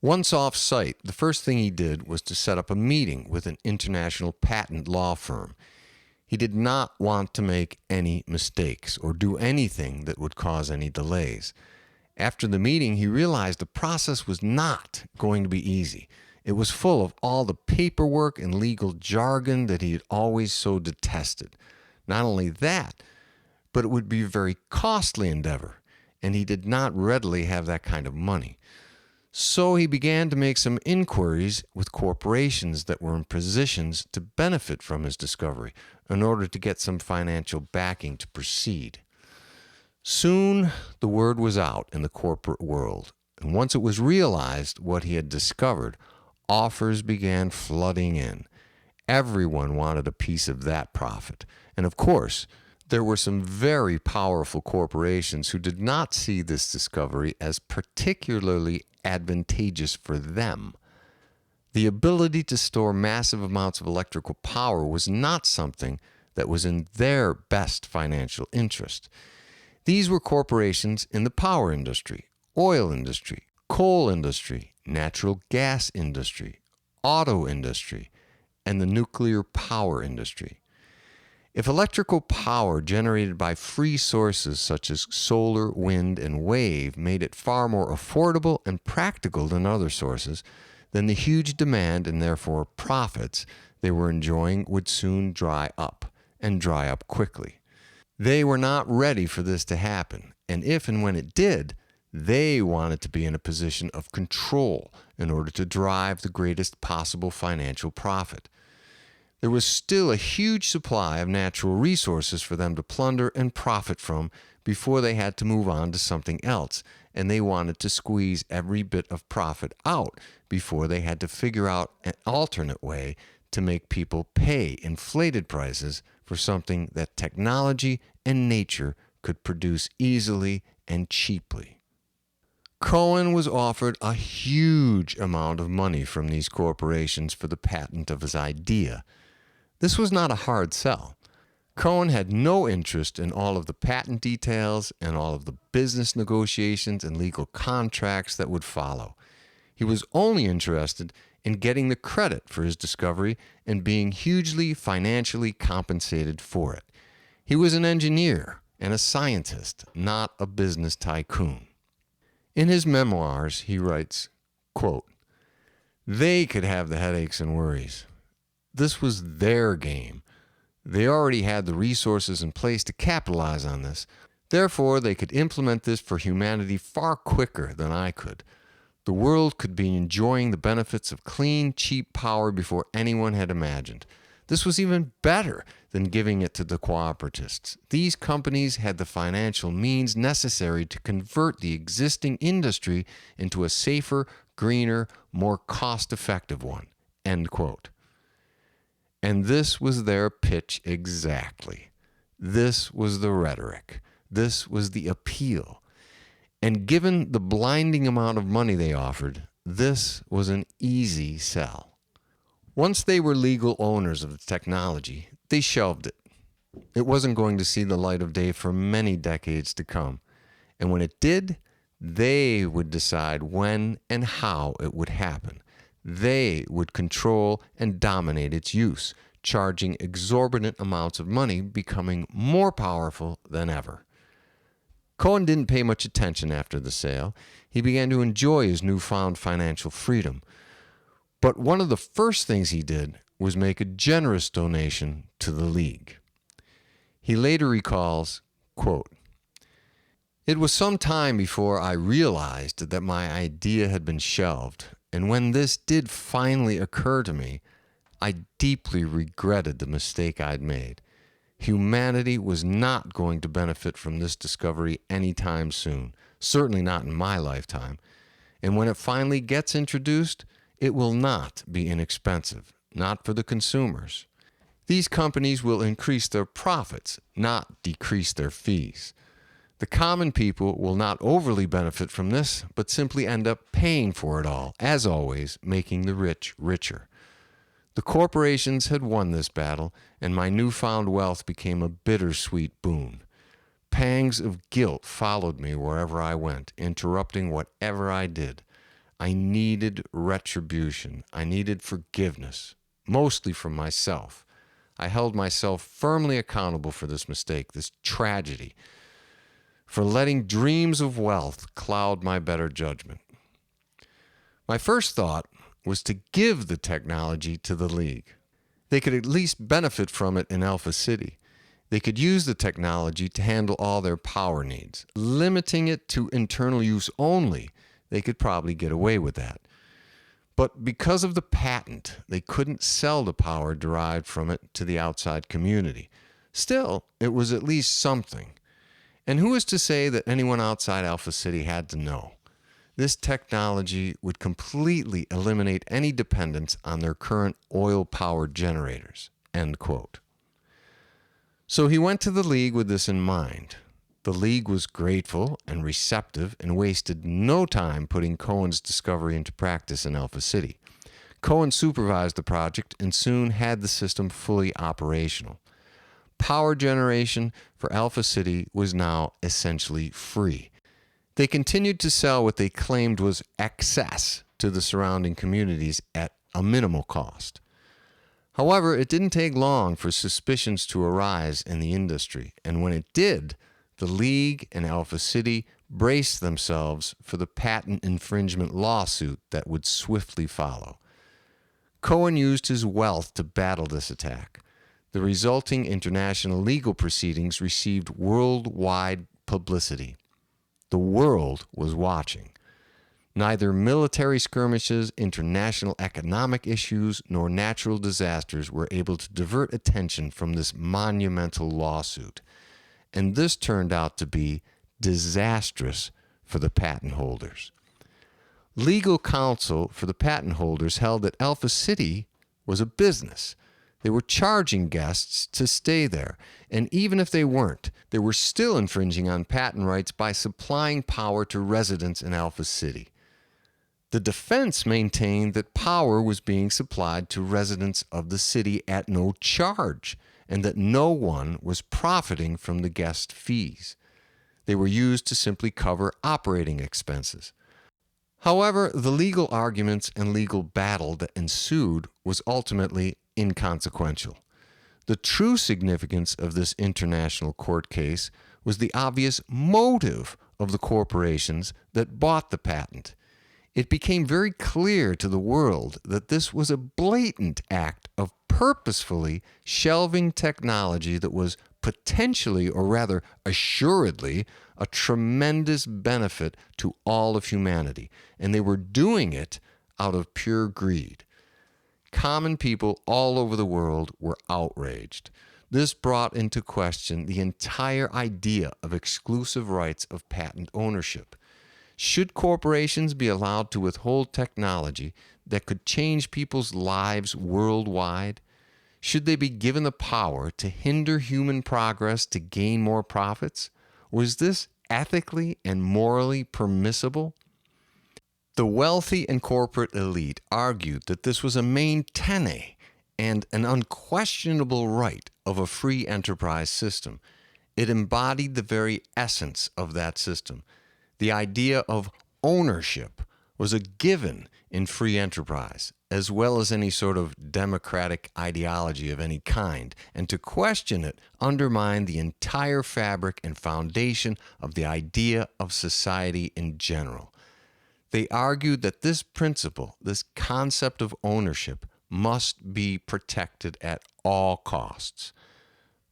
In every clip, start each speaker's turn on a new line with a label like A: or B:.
A: Once off-site, the first thing he did was to set up a meeting with an international patent law firm. He did not want to make any mistakes or do anything that would cause any delays. After the meeting, he realized the process was not going to be easy. It was full of all the paperwork and legal jargon that he had always so detested. Not only that, but it would be a very costly endeavor, and he did not readily have that kind of money. So he began to make some inquiries with corporations that were in positions to benefit from his discovery in order to get some financial backing to proceed. Soon, the word was out in the corporate world, and once it was realized what he had discovered, offers began flooding in. Everyone wanted a piece of that profit, and of course, there were some very powerful corporations who did not see this discovery as particularly advantageous for them. The ability to store massive amounts of electrical power was not something that was in their best financial interest. These were corporations in the power industry, oil industry, coal industry, natural gas industry, auto industry, and the nuclear power industry. If electrical power generated by free sources such as solar, wind, and wave made it far more affordable and practical than other sources, then the huge demand and therefore profits they were enjoying would soon dry up, and dry up quickly. They were not ready for this to happen, and if and when it did, they wanted to be in a position of control in order to drive the greatest possible financial profit. There was still a huge supply of natural resources for them to plunder and profit from before they had to move on to something else, and they wanted to squeeze every bit of profit out before they had to figure out an alternate way to make people pay inflated prices for something that technology and nature could produce easily and cheaply. Coen was offered a huge amount of money from these corporations for the patent of his idea. This was not a hard sell. Coen had no interest in all of the patent details and all of the business negotiations and legal contracts that would follow. He was only interested in getting the credit for his discovery and being hugely financially compensated for it. He was an engineer and a scientist, not a business tycoon. In his memoirs, he writes, quote, "They could have the headaches and worries. This was their game. They already had the resources in place to capitalize on this. Therefore, they could implement this for humanity far quicker than I could. The world could be enjoying the benefits of clean, cheap power before anyone had imagined. This was even better than giving it to the cooperatists. These companies had the financial means necessary to convert the existing industry into a safer, greener, more cost-effective one." End quote. And this was their pitch exactly. This was the rhetoric. This was the appeal. And given the blinding amount of money they offered, this was an easy sell. Once they were legal owners of the technology, they shelved it. It wasn't going to see the light of day for many decades to come. And when it did, they would decide when and how it would happen. They would control and dominate its use, charging exorbitant amounts of money, becoming more powerful than ever. Coen didn't pay much attention after the sale. He began to enjoy his newfound financial freedom. But one of the first things he did was make a generous donation to the League. He later recalls, quote, "It was some time before I realized that my idea had been shelved, and when this did finally occur to me, I deeply regretted the mistake I'd made. Humanity was not going to benefit from this discovery anytime soon, certainly not in my lifetime. And when it finally gets introduced, it will not be inexpensive, not for the consumers. These companies will increase their profits, not decrease their fees. The common people will not overly benefit from this, but simply end up paying for it all, as always, making the rich richer. The corporations had won this battle, and my newfound wealth became a bittersweet boon. Pangs of guilt followed me wherever I went, interrupting whatever I did. I needed retribution. I needed forgiveness, mostly from myself. I held myself firmly accountable for this mistake, this tragedy, for letting dreams of wealth cloud my better judgment. My first thought was to give the technology to the League. They could at least benefit from it in Alpha City. They could use the technology to handle all their power needs. Limiting it to internal use only, they could probably get away with that. But because of the patent, they couldn't sell the power derived from it to the outside community. Still, it was at least something. And who is to say that anyone outside Alpha City had to know? This technology would completely eliminate any dependence on their current oil-powered generators. End quote. So he went to the League with this in mind. The League was grateful and receptive and wasted no time putting Coen's discovery into practice in Alpha City. Coen supervised the project and soon had the system fully operational. Power generation for Alpha City was now essentially free. They continued to sell what they claimed was excess to the surrounding communities at a minimal cost. However, it didn't take long for suspicions to arise in the industry, and when it did, the League and Alpha City braced themselves for the patent infringement lawsuit that would swiftly follow. Coen used his wealth to battle this attack. The resulting international legal proceedings received worldwide publicity. The world was watching. Neither military skirmishes, international economic issues, nor natural disasters were able to divert attention from this monumental lawsuit. And this turned out to be disastrous for the patent holders. Legal counsel for the patent holders held that Alpha City was a business. They were charging guests to stay there, and even if they weren't, they were still infringing on patent rights by supplying power to residents in Alpha City. The defense maintained that power was being supplied to residents of the city at no charge, and that no one was profiting from the guest fees. They were used to simply cover operating expenses. However, the legal arguments and legal battle that ensued was ultimately inconsequential. The true significance of this international court case was the obvious motive of the corporations that bought the patent. It became very clear to the world that this was a blatant act of purposefully shelving technology that was potentially, or rather assuredly, a tremendous benefit to all of humanity, and they were doing it out of pure greed. Common people all over the world were outraged. This brought into question the entire idea of exclusive rights of patent ownership. Should corporations be allowed to withhold technology that could change people's lives worldwide? Should they be given the power to hinder human progress to gain more profits? Was this ethically and morally permissible? The wealthy and corporate elite argued that this was a main tenet and an unquestionable right of a free enterprise system. It embodied the very essence of that system. The idea of ownership was a given in free enterprise, as well as any sort of democratic ideology of any kind, and to question it undermined the entire fabric and foundation of the idea of society in general. They argued that this principle, this concept of ownership, must be protected at all costs.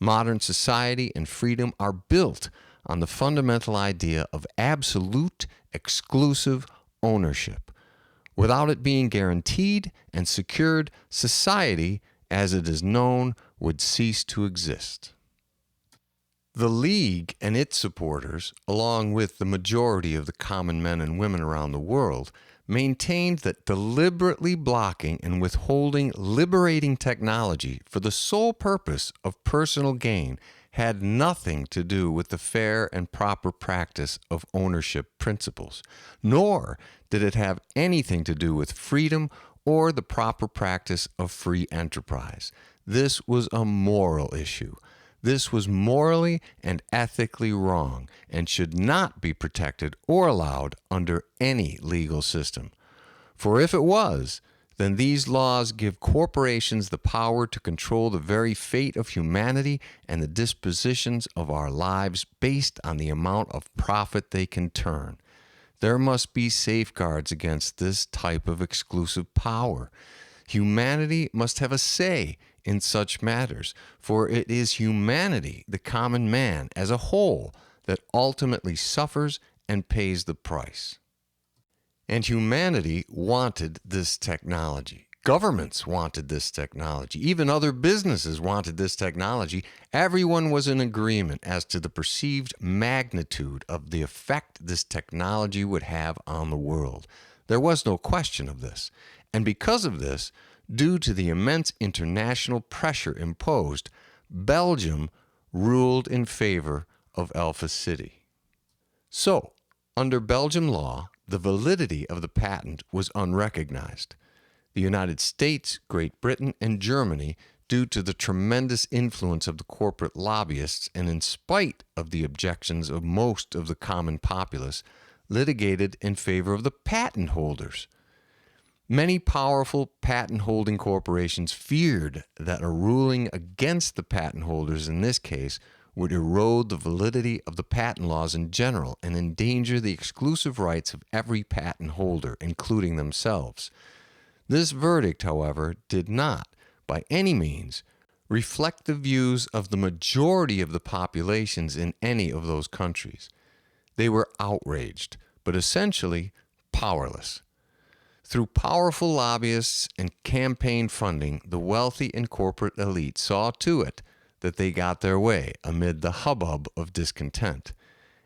A: Modern society and freedom are built on the fundamental idea of absolute, exclusive ownership. Without it being guaranteed and secured, society, as it is known, would cease to exist. The League and its supporters, along with the majority of the common men and women around the world, maintained that deliberately blocking and withholding liberating technology for the sole purpose of personal gain had nothing to do with the fair and proper practice of ownership principles, nor did it have anything to do with freedom or the proper practice of free enterprise. This was a moral issue. This was morally and ethically wrong and should not be protected or allowed under any legal system. For if it was, then these laws give corporations the power to control the very fate of humanity and the dispositions of our lives based on the amount of profit they can turn. There must be safeguards against this type of exclusive power. Humanity must have a say in such matters, for it is humanity, the common man as a whole, that ultimately suffers and pays the price. And humanity wanted this technology. Governments wanted this technology. Even other businesses wanted this technology. Everyone was in agreement as to the perceived magnitude of the effect this technology would have on the world. There was no question of this. And because of this, due to the immense international pressure imposed, Belgium ruled in favor of Alpha City. So, under Belgian law, the validity of the patent was unrecognized. The United States, Great Britain, and Germany, due to the tremendous influence of the corporate lobbyists and in spite of the objections of most of the common populace, litigated in favor of the patent holders. Many powerful patent-holding corporations feared that a ruling against the patent holders in this case would erode the validity of the patent laws in general and endanger the exclusive rights of every patent holder, including themselves. This verdict, however, did not, by any means, reflect the views of the majority of the populations in any of those countries. They were outraged, but essentially powerless. Through powerful lobbyists and campaign funding, the wealthy and corporate elite saw to it that they got their way amid the hubbub of discontent,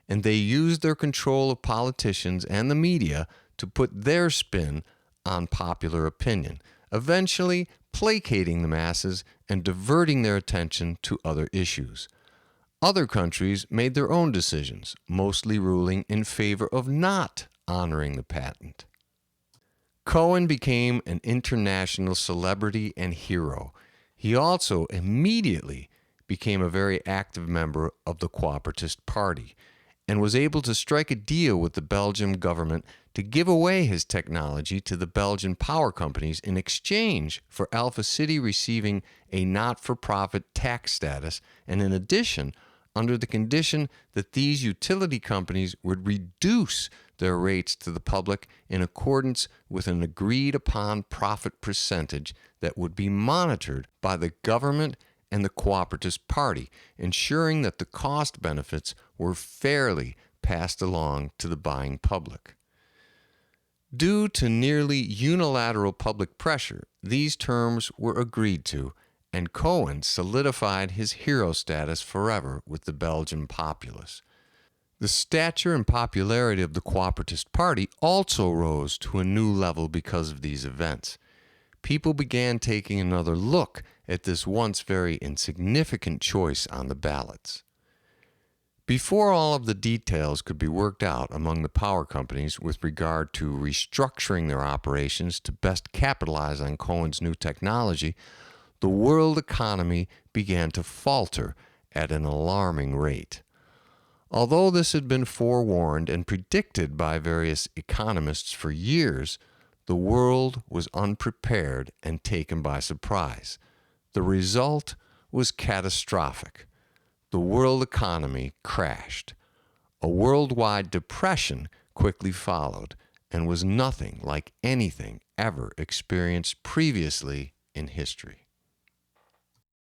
A: and they used their control of politicians and the media to put their spin on popular opinion, eventually placating the masses and diverting their attention to other issues. Other countries made their own decisions, mostly ruling in favor of not honoring the patent. Coen became an international celebrity and hero. He also immediately became a very active member of the Cooperative Party and was able to strike a deal with the Belgian government to give away his technology to the Belgian power companies in exchange for Alpha City receiving a not-for-profit tax status, and in addition, under the condition that these utility companies would reduce their rates to the public in accordance with an agreed-upon profit percentage that would be monitored by the government and the Cooperative Party, ensuring that the cost benefits were fairly passed along to the buying public. Due to nearly unilateral public pressure, these terms were agreed to, and Coen solidified his hero status forever with the Belgian populace. The stature and popularity of the Cooperative Party also rose to a new level because of these events. People began taking another look at this once very insignificant choice on the ballots. Before all of the details could be worked out among the power companies with regard to restructuring their operations to best capitalize on Coen's new technology, the world economy began to falter at an alarming rate. Although this had been forewarned and predicted by various economists for years, the world was unprepared and taken by surprise. The result was catastrophic. The world economy crashed. A worldwide depression quickly followed and was nothing like anything ever experienced previously in history.